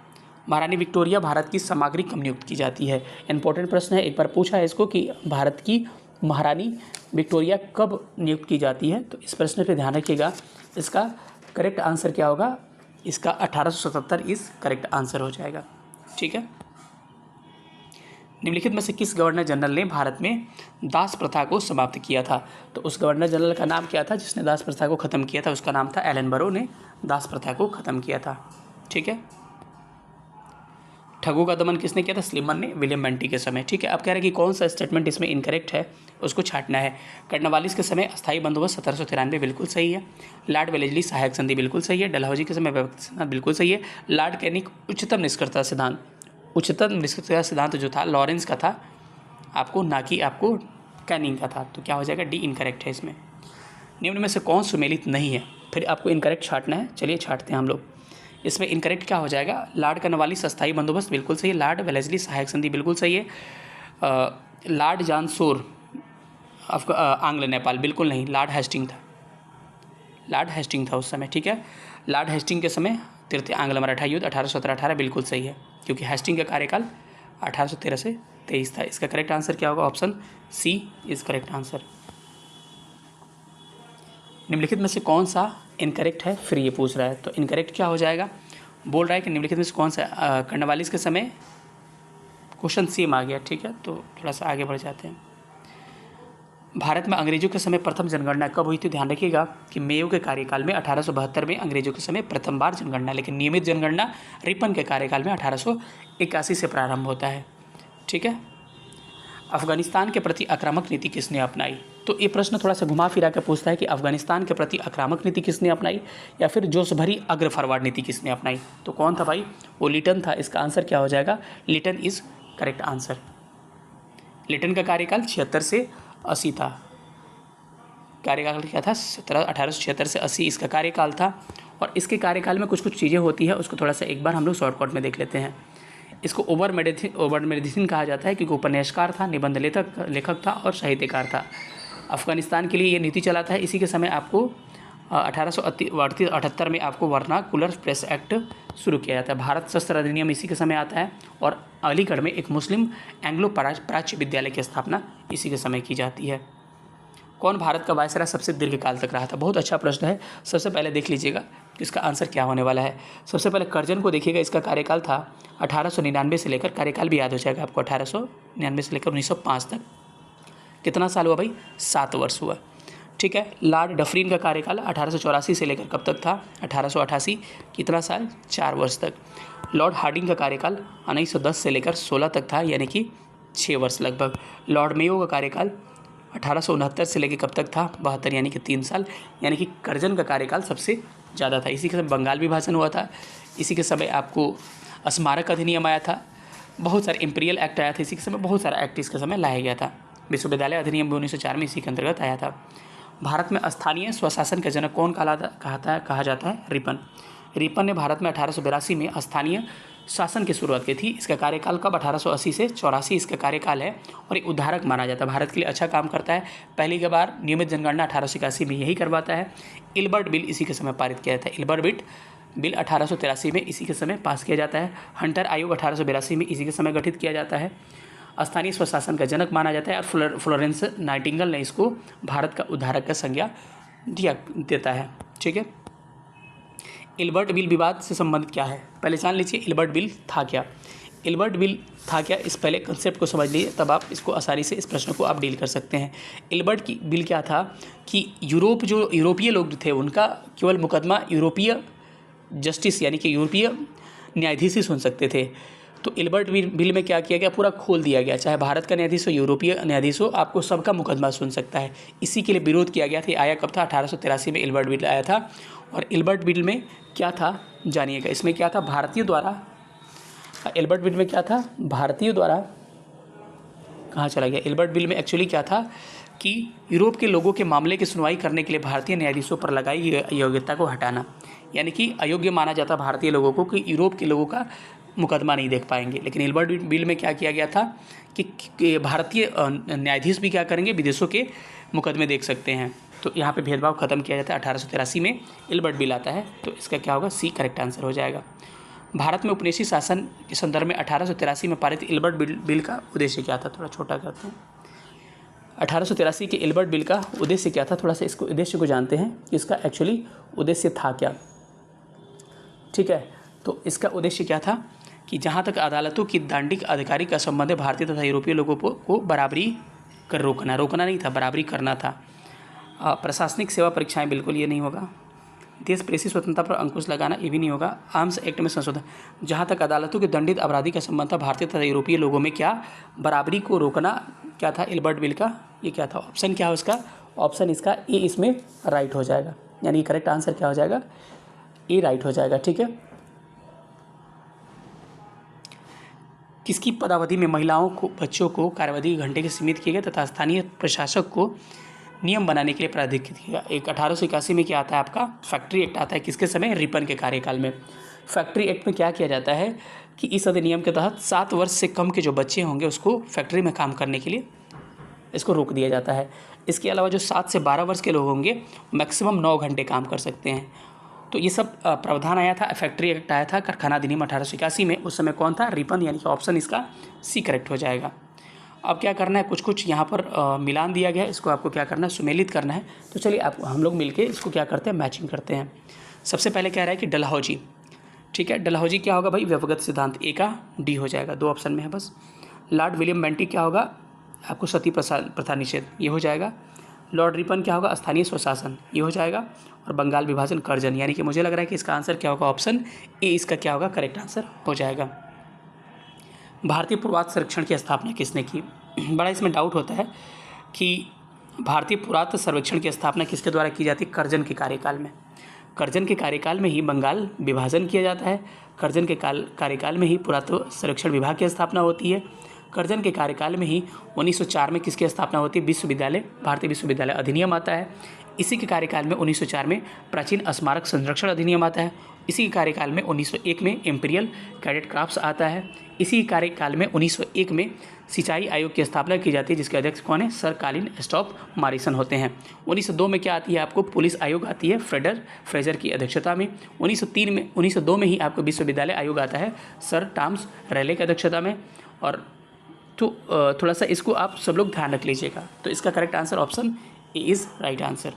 महारानी विक्टोरिया भारत की सामग्री कब नियुक्त की जाती है, इंपॉर्टेंट प्रश्न है। एक बार पूछा है इसको कि भारत की महारानी विक्टोरिया कब नियुक्त की जाती है, तो इस प्रश्न पे ध्यान रखिएगा। इसका करेक्ट आंसर क्या होगा, इसका 1877 इस करेक्ट आंसर हो जाएगा। ठीक है, निम्नलिखित में से किस गवर्नर जनरल ने भारत में दास प्रथा को समाप्त किया था, तो उस गवर्नर जनरल का नाम क्या था जिसने दास प्रथा को ख़त्म किया था, उसका नाम था एलन बरो ने दास प्रथा को ख़त्म किया था। ठीक है, ठगों का दमन किसने किया था, स्लीमन ने विलियम बेंटी के समय। ठीक है, अब कह रहे हैं कि कौन सा स्टेटमेंट इसमें इनकरेक्ट है, उसको छांटना है। कर्नवालिस के समय अस्थायी बंदोबस्त 1793 बिल्कुल सही है। लॉर्ड वेलेस्ली सहायक संधि बिल्कुल सही है। डलहौजी के समय व्यवस्था बिल्कुल सही है। लॉर्ड कैनिंग उच्चतम निष्कर्षता सिद्धांत जो था लॉरेंस का था, आपको ना कि आपको कैनिंग का था, तो क्या हो जाएगा, डी इनकरेक्ट है इसमें। निम्न में से कौन सुमेलित नहीं है, फिर आपको इनकरेक्ट छांटना है। चलिए छांटते हैं हम लोग। इसमें इनकरेक्ट क्या हो जाएगा, लॉर्ड कर्नवालिस अस्थायी बंदोबस्त बिल्कुल सही है। लॉर्ड वेलेस्ली सहायक संधि बिल्कुल सही है। लॉर्ड जानसोर आंग्ल नेपाल बिल्कुल नहीं, लॉर्ड हेस्टिंग था उस समय। ठीक है, लॉर्ड हेस्टिंग के समय तृतीय आंग्ल मराठा युद्ध 1817-18 बिल्कुल सही है, क्योंकि हेस्टिंग का कार्यकाल 1813 से 23 था। इसका करेक्ट आंसर क्या होगा, option C is correct answer. निम्नलिखित में से कौन सा इनकरेक्ट है, फिर ये पूछ रहा है, तो इनकरेक्ट क्या हो जाएगा, बोल रहा है कि निम्नलिखित में से कौन सा, कर्नवालिस के समय क्वेश्चन सेम आ गया। ठीक है, तो थोड़ा सा आगे बढ़ जाते हैं। भारत में अंग्रेजों के समय प्रथम जनगणना कब हुई थी, ध्यान रखिएगा कि मेयो के कार्यकाल में 1872 में अंग्रेजों के समय प्रथम बार जनगणना, लेकिन नियमित जनगणना रिपन के कार्यकाल में 1881 से प्रारंभ होता है। ठीक है, अफगानिस्तान के प्रति आक्रामक नीति किसने अपनाई, तो ये प्रश्न थोड़ा सा घुमा फिरा कर पूछता है कि अफगानिस्तान के प्रति आक्रामक नीति किसने अपनाई या फिर जोश भरी अग्र फॉरवर्ड नीति किसने अपनाई, तो कौन था भाई, वो लिटन था। इसका आंसर क्या हो जाएगा, Lytton is correct answer. Lytton का कार्यकाल 76 से 80 था। कार्यकाल क्या था, 1876 से 80 इसका कार्यकाल था। और इसके कार्यकाल में कुछ कुछ चीज़ें होती है, उसको थोड़ा सा एक बार हम लोग शॉर्टकट में देख लेते हैं। इसको ओवर मेडिसिन कहा जाता है क्योंकि उपन्यासकार था, निबंध लेखक था और साहित्यकार था। अफगानिस्तान के लिए ये नीति चलाता है। इसी के समय आपको 1878 में आपको वर्नाकुलर प्रेस एक्ट शुरू किया जाता है। भारत शस्त्र अधिनियम इसी के समय आता है और अलीगढ़ में एक मुस्लिम एंग्लो प्राच्य विद्यालय की स्थापना इसी के समय की जाती है। कौन भारत का वायसराय सबसे दीर्घकाल तक रहा था, बहुत अच्छा प्रश्न है। सबसे पहले देख लीजिएगा कि इसका आंसर क्या होने वाला है। सबसे पहले कर्जन को देखिएगा, इसका कार्यकाल था 1899 से लेकर, कार्यकाल भी याद हो जाएगा आपको, 1899 से लेकर 1905 तक। कितना साल हुआ भाई, 7 वर्ष हुआ। ठीक है, लॉर्ड डफरिन का कार्यकाल 1884 से लेकर कब तक था, 1888, कितना साल, 4 वर्ष तक। लॉर्ड हार्डिंग का कार्यकाल 1910 से लेकर 16 तक था, यानी कि 6 वर्ष लगभग। लॉर्ड मेयो का कार्यकाल 1869 से लेकर कब तक था, 72, यानी कि 3 साल। यानी कि कर्जन का कार्यकाल सबसे ज़्यादा था। इसी के समय बंगाल विभाजन हुआ था, इसी के समय आपको स्मारक अधिनियम आया था, बहुत सारे इंपीरियल एक्ट आया था, इसी के समय बहुत सारा एक्ट इसके समय लाया गया था। विश्वविद्यालय अधिनियम भी 1904 में इसी के अंतर्गत आया था। भारत में स्थानीय स्वशासन का जनक कौन कहा जाता है, रिपन। रिपन ने भारत में 1882 में स्थानीय शासन की शुरुआत की थी। इसका कार्यकाल कब 1880 से 84 इसका कार्यकाल है और एक उद्धारक माना जाता है, भारत के लिए अच्छा काम करता है। पहली के बार नियमित जनगणना 1881 में यही करवाता है। इल्बर्ट बिल इसी के समय पारित किया जाता है। इल्बर्ट बिल 1883 में इसी के समय पास किया जाता है। हंटर आयोग 1882 में इसी के समय गठित किया जाता है। स्थानीय स्वशासन का जनक माना जाता है और फ्लोरेंस नाइटिंगेल ने इसको भारत का उद्धारक का संज्ञा देता है। ठीक है, इल्बर्ट बिल विवाद से संबंधित क्या है, पहले जान लीजिए इल्बर्ट बिल था क्या। इल्बर्ट बिल था क्या, इस पहले कंसेप्ट को समझ लीजिए, तब आप इसको आसानी से इस प्रश्न को आप डील कर सकते हैं। इल्बर्ट की बिल क्या था कि यूरोपीय लोग थे उनका केवल मुकदमा यूरोपीय जस्टिस यानी कि यूरोपीय न्यायाधीश ही सुन सकते थे। तो इल्बर्ट बिल में क्या किया गया, पूरा खोल दिया गया, चाहे भारत का न्यायाधीश हो यूरोपीय न्यायाधीश हो, आपको सबका मुकदमा सुन सकता है। इसी के लिए विरोध किया गया था। आया कब था, 1883 में इल्बर्ट बिल आया था। और इल्बर्ट बिल में क्या था जानिएगा, इसमें क्या था, भारतीय द्वारा, इल्बर्ट बिल में क्या था, भारतीय द्वारा, कहाँ चला गया, इल्बर्ट बिल में एक्चुअली क्या था कि यूरोप के लोगों के मामले की सुनवाई करने के लिए भारतीय न्यायाधीशों पर लगाई गई योग्यता को हटाना, यानी कि अयोग्य माना जाता भारतीय लोगों को कि यूरोप के लोगों का मुकदमा नहीं देख पाएंगे। लेकिन इल्बर्ट बिल में क्या किया गया था कि भारतीय न्यायाधीश भी क्या करेंगे, विदेशों के मुकदमे देख सकते हैं। तो यहाँ पे भेदभाव खत्म किया जाता है। 1883 में इल्बर्ट बिल आता है, तो इसका क्या होगा, सी करेक्ट आंसर हो जाएगा। भारत में उपनिवेशी शासन के संदर्भ में 1883 में पारित इल्बर्ट बिल का उद्देश्य क्या था, थोड़ा छोटा करते हैं। 1883 के इल्बर्ट बिल का उद्देश्य क्या था, थोड़ा सा इसको उद्देश्य को जानते हैं कि इसका एक्चुअली उद्देश्य था क्या। ठीक है, तो इसका उद्देश्य क्या था कि जहाँ तक अदालतों की दंडिक अधिकारी का संबंध है, भारतीय तथा यूरोपीय लोगों को बराबरी कर रोकना नहीं था, बराबरी करना था। प्रशासनिक सेवा परीक्षाएं बिल्कुल ये नहीं होगा। देश प्रेसी स्वतंत्रता पर अंकुश लगाना ये भी नहीं होगा। आर्म्स एक्ट में संशोधन, जहाँ तक अदालतों के दंडित अपराधी का संबंध था, भारतीय तथा यूरोपीय लोगों में क्या बराबरी को रोकना क्या था इल्बर्ट बिल का, ये क्या था, ऑप्शन क्या है उसका, ऑप्शन इसका ए इसमें राइट हो जाएगा, यानी करेक्ट आंसर क्या हो जाएगा, ए राइट हो जाएगा। ठीक है, किसकी पदावधि में महिलाओं को बच्चों को कार्यावधि घंटे के सीमित किए गए तथा स्थानीय प्रशासक को नियम बनाने के लिए प्राधिकृत किया। एक 1881 में क्या आता है आपका, फैक्ट्री एक्ट आता है, किसके समय, रिपन के कार्यकाल में। फैक्ट्री एक्ट में क्या किया जाता है कि इस अधिनियम के तहत 7 वर्ष से कम के जो बच्चे होंगे उसको फैक्ट्री में काम करने के लिए इसको रोक दिया जाता है। इसके अलावा जो 7 से 12 वर्ष के लोग होंगे मैक्सिमम 9 घंटे काम कर सकते हैं। तो ये सब प्रावधान आया था, फैक्ट्री एक्ट आया था कारखाना अधिनियम 1881 में। उस समय कौन था, रिपन, यानी कि ऑप्शन इसका सी करेक्ट हो जाएगा। अब क्या करना है, कुछ यहाँ पर मिलान दिया गया है, इसको आपको क्या करना है, सुमेलित करना है। तो चलिए आप हम लोग मिलके इसको क्या करते हैं, मैचिंग करते हैं। सबसे पहले कह रहा है कि डलहौजी, ठीक है, डलहौजी क्या होगा भाई, व्यवगत सिद्धांत, ए का डी हो जाएगा, 2 ऑप्शन में है बस। लॉर्ड विलियम बेंटिक क्या होगा आपको, सती प्रथा निषेध, ये हो जाएगा। लॉर्ड रिपन क्या होगा, स्थानीय स्वशासन, ये हो जाएगा। और बंगाल विभाजन कर्जन, यानी कि मुझे लग रहा है कि इसका आंसर क्या होगा, ऑप्शन ए इसका क्या होगा, करेक्ट आंसर हो जाएगा। भारतीय पुरातत्व सर्वेक्षण की स्थापना किसने की, बड़ा इसमें डाउट होता है कि भारतीय पुरातत्व सर्वेक्षण की स्थापना किसके द्वारा की जाती है, कर्जन के कार्यकाल में। कर्जन के कार्यकाल में ही बंगाल विभाजन किया जाता है। कर्जन के कार्यकाल में ही पुरातत्व सर्वेक्षण विभाग की स्थापना होती है। कर्जन के कार्यकाल में ही 1904 में किसकी स्थापना होती है, विश्वविद्यालय, भारतीय विश्वविद्यालय अधिनियम आता है। इसी के कार्यकाल में 1904 में प्राचीन स्मारक संरक्षण अधिनियम आता है। इसी के कार्यकाल में 1901 में इम्पीरियल कैडेट क्राफ्ट्स आता है। इसी कार्यकाल में 1901 में सिंचाई आयोग की स्थापना की जाती है, जिसके अध्यक्ष कौन है, सर कॉलिन स्टॉप मॉरिसन होते हैं। 1902 में क्या आती है आपको, पुलिस आयोग आती है, फ्रेजर की अध्यक्षता में। 1902 में ही आपको विश्वविद्यालय आयोग आता है, सर टॉमस रैले की अध्यक्षता में। और तो थोड़ा सा इसको आप सब लोग ध्यान रख लीजिएगा। तो इसका correct answer option A is right answer.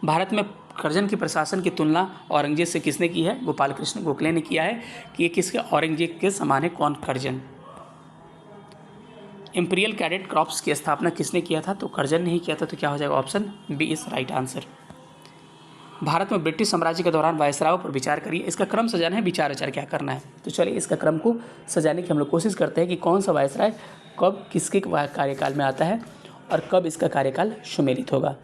भारत में कर्जन की प्रशासन की तुलना औरंगजेब से किसने की है, गोपाल कृष्ण गोखले ने किया है कि ये किसके, औरंगजेब के समान है कौन, कर्जन। इंपीरियल कैडेट क्रॉप्स की स्थापना किसने किया था, तो कर्जन ने ही किया था, तो क्या हो जाएगा, option B is right answer. भारत में ब्रिटिश साम्राज्य के दौरान वायसरायों पर विचार करिए, इसका क्रम सजाना है, विचार आचार क्या करना है। तो चलिए इसका क्रम को सजाने की हम लोग कोशिश करते हैं कि कौन सा वायसराय कब किसके कार्यकाल में आता है और कब इसका कार्यकाल सुमेलित होगा।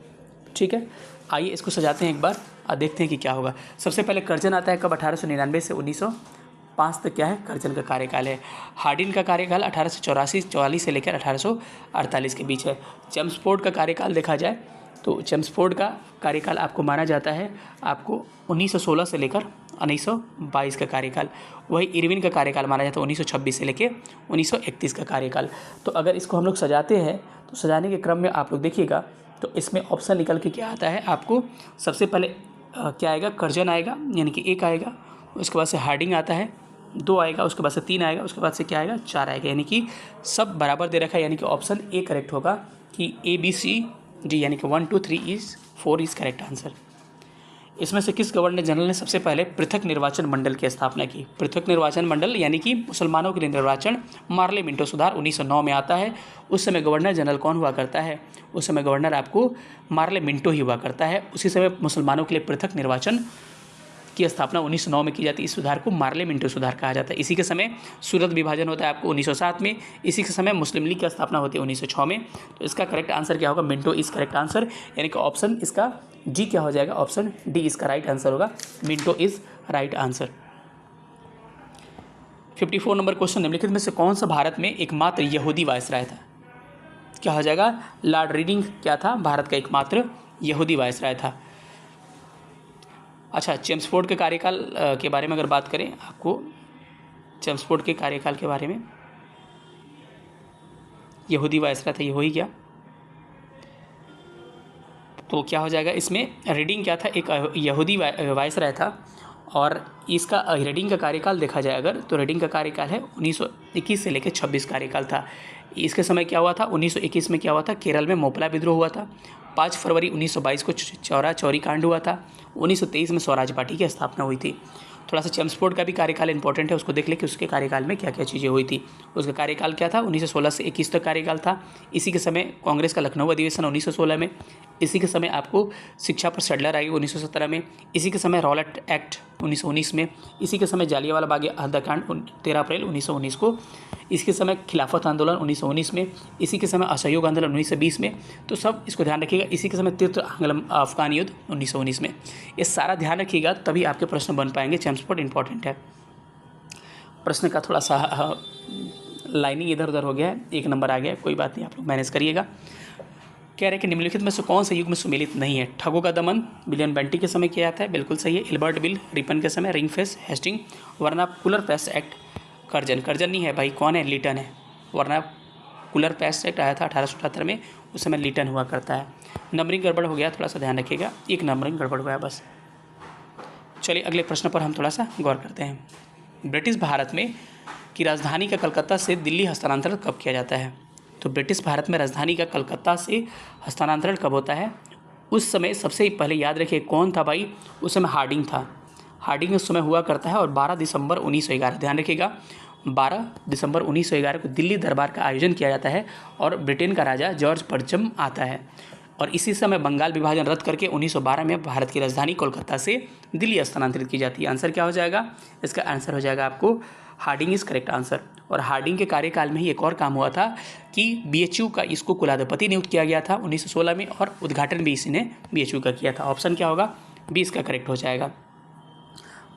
ठीक है, आइए इसको सजाते हैं एक बार और देखते हैं कि क्या होगा। सबसे पहले कर्जन आता है कब, 1899 से 1905 तक क्या है, कर्जन का कार्यकाल है। हार्डिन का कार्यकाल 1884 से लेकर 1848 के बीच है। चेम्सफोर्ड का कार्यकाल देखा जाए तो चेम्सफोर्ड का कार्यकाल आपको माना जाता है आपको 1916 से लेकर 1922 का कार्यकाल। वही इरविन का कार्यकाल माना जाता है 1926 से लेकर 1931 का कार्यकाल। तो अगर इसको हम लोग सजाते हैं तो सजाने के क्रम में आप लोग देखिएगा तो इसमें ऑप्शन निकल के क्या आता है आपको, सबसे पहले क्या आएगा, कर्जन आएगा यानी कि 1 आएगा, उसके बाद से हार्डिंग आता है 2 आएगा, उसके बाद से 3 आएगा, उसके बाद से क्या आएगा 4 आएगा, यानी कि सब बराबर दे रखा है, यानी कि ऑप्शन ए करेक्ट होगा कि ABCD यानी कि 1 2 3 4 इज़ करेक्ट आंसर। इसमें से किस गवर्नर जनरल ने सबसे पहले पृथक निर्वाचन मंडल की स्थापना की? पृथक निर्वाचन मंडल यानी कि मुसलमानों के लिए निर्वाचन, मार्ले मिंटो सुधार 1909 में आता है। उस समय गवर्नर जनरल कौन हुआ करता है? उस समय गवर्नर आपको मार्ले मिंटो ही हुआ करता है। उसी समय मुसलमानों के लिए पृथक निर्वाचन की स्थापना 1909 में की जाती है। इस सुधार को मार्ले मिंटो सुधार कहा जाता है। इसी के समय सूरत विभाजन होता है आपको 1907 में। इसी के समय मुस्लिम लीग की स्थापना होती है 1906 में। तो इसका करेक्ट आंसर क्या होगा? मिंटो इज करेक्ट आंसर, यानी कि ऑप्शन इसका डी क्या हो जाएगा? ऑप्शन डी इसका राइट आंसर होगा। Minto is right answer. 54 number question, निम्नलिखित में से कौन सा भारत में एकमात्र यहूदी वायसराय था? क्या हो जाएगा? लॉर्ड रीडिंग क्या था? भारत का एकमात्र यहूदी वायसराय था। अच्छा, चेम्सफोर्ड के कार्यकाल के बारे में अगर बात करें, आपको चेम्सफोर्ड के कार्यकाल के बारे में, यहूदी वायसराय था, ये हो ही गया। तो क्या हो जाएगा इसमें? रीडिंग क्या था? एक यहूदी वायसराय था। और इसका रीडिंग का कार्यकाल देखा जाए अगर, तो रीडिंग का कार्यकाल है 1921 से लेकर 26 कार्यकाल था। इसके समय क्या हुआ था? 1921 में क्या हुआ था? केरल में मोपला विद्रोह हुआ था। 5 फरवरी 1922 को चौरा चौरी कांड हुआ था। 1923 में स्वराज पार्टी की स्थापना हुई थी। थोड़ा सा चेम्सफोर्ड का भी कार्यकाल इंपॉर्टेंट है, उसको देख ले कि उसके कार्यकाल में क्या क्या चीज़ें हुई थी। उसका कार्यकाल क्या था? 1916 से 21 तक कार्यकाल था। इसी के समय कांग्रेस का लखनऊ अधिवेशन 1916 में। इसी के समय आपको शिक्षा पर सडलर आई 1917 में। इसी के समय रॉलेट एक्ट 1919 में। इसी के समय जालियांवाला बाग हत्याकांड 13 अप्रैल 1919 को। इसके समय खिलाफत आंदोलन 1919 में। इसी के समय असहयोग आंदोलन 1920 में। तो सब इसको ध्यान रखिएगा। इसी के समय तीव्र आंग्ल अफगान युद्ध 1919 में। ये सारा ध्यान रखिएगा, तभी आपके प्रश्न बन पाएंगे। चेम्सफोर्ड इंपॉर्टेंट है। प्रश्न का थोड़ा सा लाइनिंग इधर उधर हो गया है, 1 नंबर आ गया, कोई बात नहीं, आप लोग मैनेज करिएगा। कह रहे हैं कि निम्नलिखित में से कौन सा युग में सुमेलित नहीं है? ठगों का दमन विलियम बेंटिक के समय किया जाता है, बिल्कुल सही है। एल्बर्ट बिल रिपन के समय, रिंगफेस हेस्टिंग, वरना कुलर पेस्ट एक्ट कर्जन नहीं है भाई, कौन है? लिटन है। वरना कुलर पेस्ट एक्ट आया था 1878 में, उस समय लिटन हुआ करता है। नंबरिंग गड़बड़ हो गया, थोड़ा सा ध्यान रखिएगा, 1 नंबरिंग गड़बड़ हुआ है बस। चलिए अगले प्रश्न पर हम थोड़ा सा गौर करते हैं। ब्रिटिश भारत में की राजधानी का कलकत्ता से दिल्ली हस्तांतरण कब किया जाता है? तो ब्रिटिश भारत में राजधानी का कलकत्ता से हस्तांतरण कब होता है? उस समय सबसे पहले याद रखिए कौन था भाई? उस समय हार्डिंग था। हार्डिंग उस समय हुआ करता है। और 12 दिसंबर 1911, ध्यान रखिएगा, 12 दिसंबर 1911 को दिल्ली दरबार का आयोजन किया जाता है और ब्रिटेन का राजा जॉर्ज पंचम आता है। और इसी समय बंगाल विभाजन रद्द करके 1912 में भारत की राजधानी कोलकाता से दिल्ली स्थानांतरित की जाती है। आंसर क्या हो जाएगा? इसका आंसर हो जाएगा आपको हार्डिंग इज करेक्ट आंसर। और हार्डिंग के कार्यकाल में ही एक और काम हुआ था कि BHU का इसको कुलाधिपति नियुक्त किया गया था 1916 में, और उद्घाटन भी इसी ने BHU का किया था। ऑप्शन क्या होगा? 20 का करेक्ट हो जाएगा।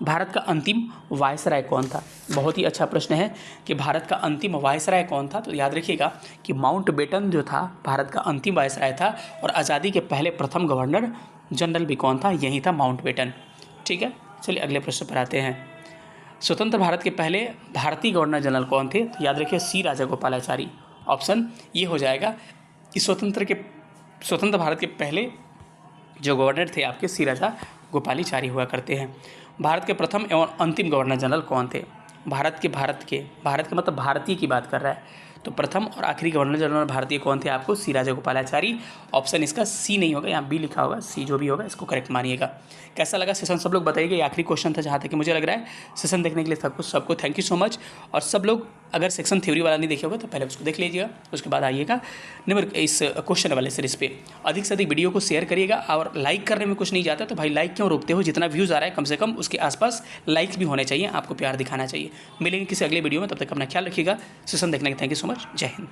भारत का अंतिम वायसराय कौन था? बहुत ही अच्छा प्रश्न है कि भारत का अंतिम वायसराय कौन था। तो याद रखिएगा कि माउंटबेटन जो था भारत का अंतिम वायसराय था। और आज़ादी के पहले प्रथम गवर्नर जनरल भी कौन था? यही था, माउंटबेटन। ठीक है, चलिए अगले प्रश्न पर आते हैं। स्वतंत्र भारत के पहले भारतीय गवर्नर जनरल कौन थे? तो याद रखिए C राजागोपालाचारी। ऑप्शन ये हो जाएगा कि स्वतंत्र भारत के पहले जो गवर्नर थे आपके C राजागोपालाचारी हुआ करते हैं। भारत के प्रथम एवं अंतिम गवर्नर जनरल कौन थे? भारत के मतलब भारतीय की बात कर रहा है। तो प्रथम और आखिरी गवर्नर जनरल भारतीय कौन थे? आपको C राजागोपालाचारी। ऑप्शन इसका C नहीं होगा, यहाँ B लिखा होगा, C जो भी होगा इसको करेक्ट मानिएगा। कैसा लगा सेशन सब लोग बताइएगा। ये आखिरी क्वेश्चन था जहाँ तक कि मुझे लग रहा है। सेशन देखने के लिए सबको थैंक यू सो मच। और सब लोग अगर सेक्शन थ्योरी वाला नहीं देखे होगा तो पहले उसको देख लीजिएगा, उसके बाद आइएगा इस क्वेश्चन वाले सीरीज़ पे। अधिक से अधिक वीडियो को शेयर करिएगा। और लाइक करने में कुछ नहीं जाता तो भाई लाइक क्यों रोकते हो? जितना व्यूज़ आ रहा है कम से कम उसके आसपास लाइक्स भी होने चाहिए, आपको प्यार दिखाना चाहिए। मिलेंगे किसी अगले वीडियो में, तब तक अपना ख्याल रखिएगा। सेशन देखने के थैंक यू सो मच। जय हिंद।